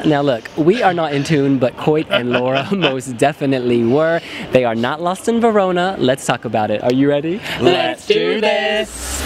Now look, we are not in tune, but Koit and Laura most definitely were. They are not lost in Verona. Let's talk about it. Are you ready? Let's do this!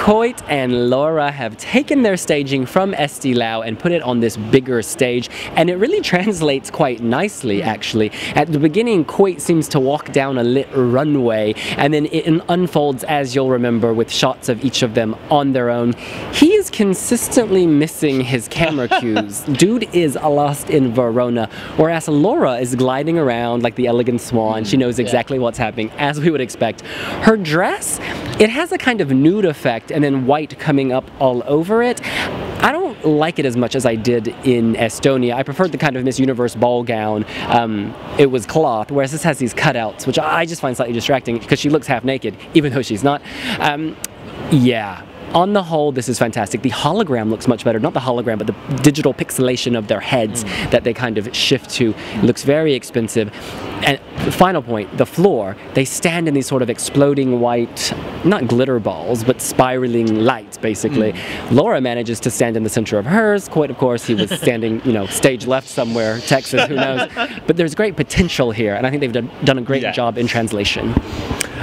Koit and Laura have taken their staging from Esti and put it on this bigger stage, and it really translates quite nicely actually. At the beginning, Koit seems to walk down a lit runway, and then it unfolds, as you'll remember, with shots of each of them on their own. He is consistently missing his camera cues. Dude is lost in Verona, whereas Laura is gliding around like the elegant swan. She knows exactly what's happening, as we would expect. Her dress, it has a kind of nude effect and then white coming up all over it. I don't like it as much as I did in Estonia. I preferred the kind of Miss Universe ball gown. It was cloth, whereas this has these cutouts, which I just find slightly distracting because she looks half naked, even though she's not. Yeah. On the whole, this is fantastic. The hologram looks much better. Not the hologram, but the digital pixelation of their heads that they kind of shift to looks very expensive. And the final point, the floor, they stand in these sort of exploding white, not glitter balls, but spiraling lights, basically. Laura manages to stand in the center of hers. Koit, of course, he was standing, you know, stage left somewhere, Texas, who knows. But there's great potential here, and I think they've done a great job in translation.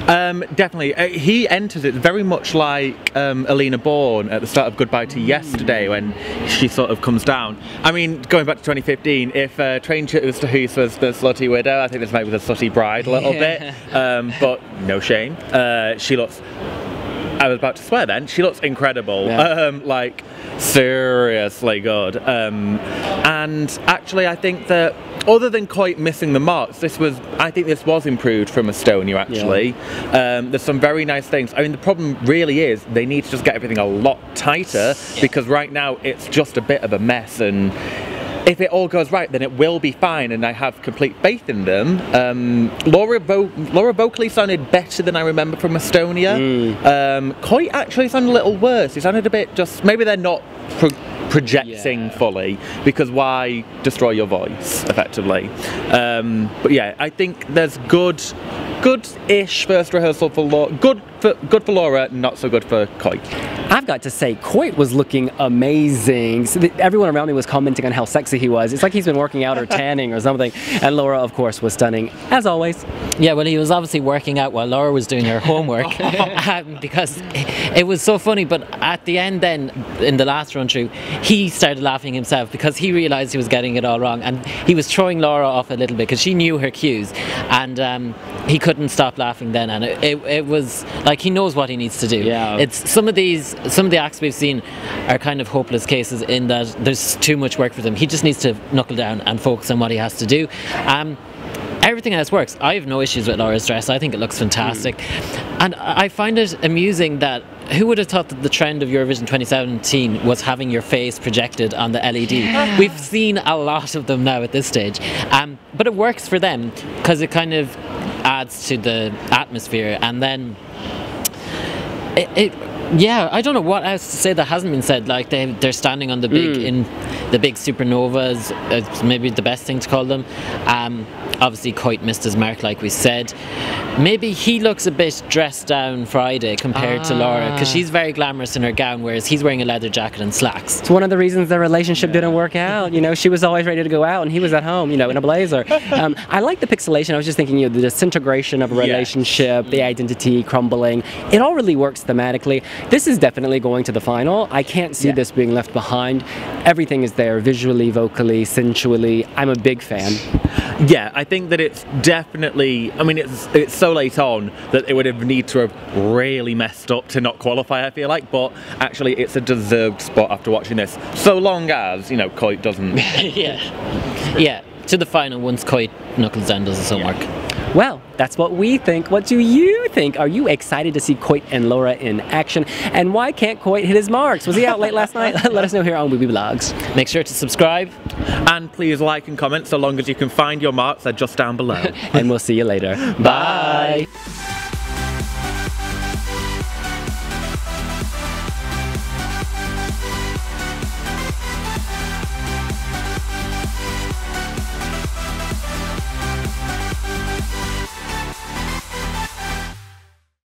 Definitely. He enters it very much like Alina Bourne at the start of Goodbye to Yesterday, when she sort of comes down. I mean, going back to 2015, if Train to Oosterhuis was the slutty widow, I think this might be the slutty bride a little bit, but no shame. She looks, I was about to swear then, she looks incredible, like seriously good. And actually I think that other than Koit missing the marks, I think this was improved from Estonia actually. There's some very nice things. I mean, the problem really is they need to just get everything a lot tighter, because right now it's just a bit of a mess, and if it all goes right, then it will be fine, and I have complete faith in them. Laura vocally sounded better than I remember from Estonia. Koit actually sounded a little worse. He sounded a bit just, maybe they're not projecting fully, because why destroy your voice, effectively? But yeah, I think there's good-ish first rehearsal for Laura. Good for Laura, not so good for Koit. I've got to say, Koit was looking amazing. So everyone around me was commenting on how sexy he was. It's like he's been working out or tanning or something. And Laura, of course, was stunning, as always. Yeah, well, he was obviously working out while Laura was doing her homework, because it was so funny. But at the end then, in the last run-through, he started laughing himself because he realised he was getting it all wrong. And he was throwing Laura off a little bit because she knew her cues. And he couldn't stop laughing then. And it was like he knows what he needs to do. Yeah. It's some of the acts we've seen are kind of hopeless cases in that there's too much work for them. He just needs to knuckle down and focus on what he has to do. Everything else works. I have no issues with Laura's dress. I think it looks fantastic. And I find it amusing that who would have thought that the trend of Eurovision 2017 was having your face projected on the LED? We've seen a lot of them now at this stage. But it works for them because it kind of adds to the atmosphere, and then yeah, I don't know what else to say that hasn't been said. Like they're standing on the big supernovas. It's maybe the best thing to call them. Obviously, Koit missed his mark, like we said. Maybe he looks a bit dressed down Friday compared to Laura, because she's very glamorous in her gown, whereas he's wearing a leather jacket and slacks. It's one of the reasons their relationship didn't work out. You know, she was always ready to go out, and he was at home, you know, in a blazer. I like the pixelation. I was just thinking, you know, the disintegration of a relationship, the identity crumbling. It all really works thematically. This is definitely going to the final. I can't see this being left behind. Everything is there, visually, vocally, sensually. I'm a big fan. Yeah, I think that it's definitely, I mean, it's so late on that it would have need to have really messed up to not qualify, I feel like, but actually it's a deserved spot after watching this, so long as, you know, Koit doesn't. Yeah, to the final once Koit knuckles down, does his homework. Well, that's what we think. What do you think? Are you excited to see Koit and Laura in action? And why can't Koit hit his marks? Was he out late last night? Let us know here on wiwibloggs. Make sure to subscribe. And please like and comment so long as you can find your marks. They're just down below. And we'll see you later. Bye.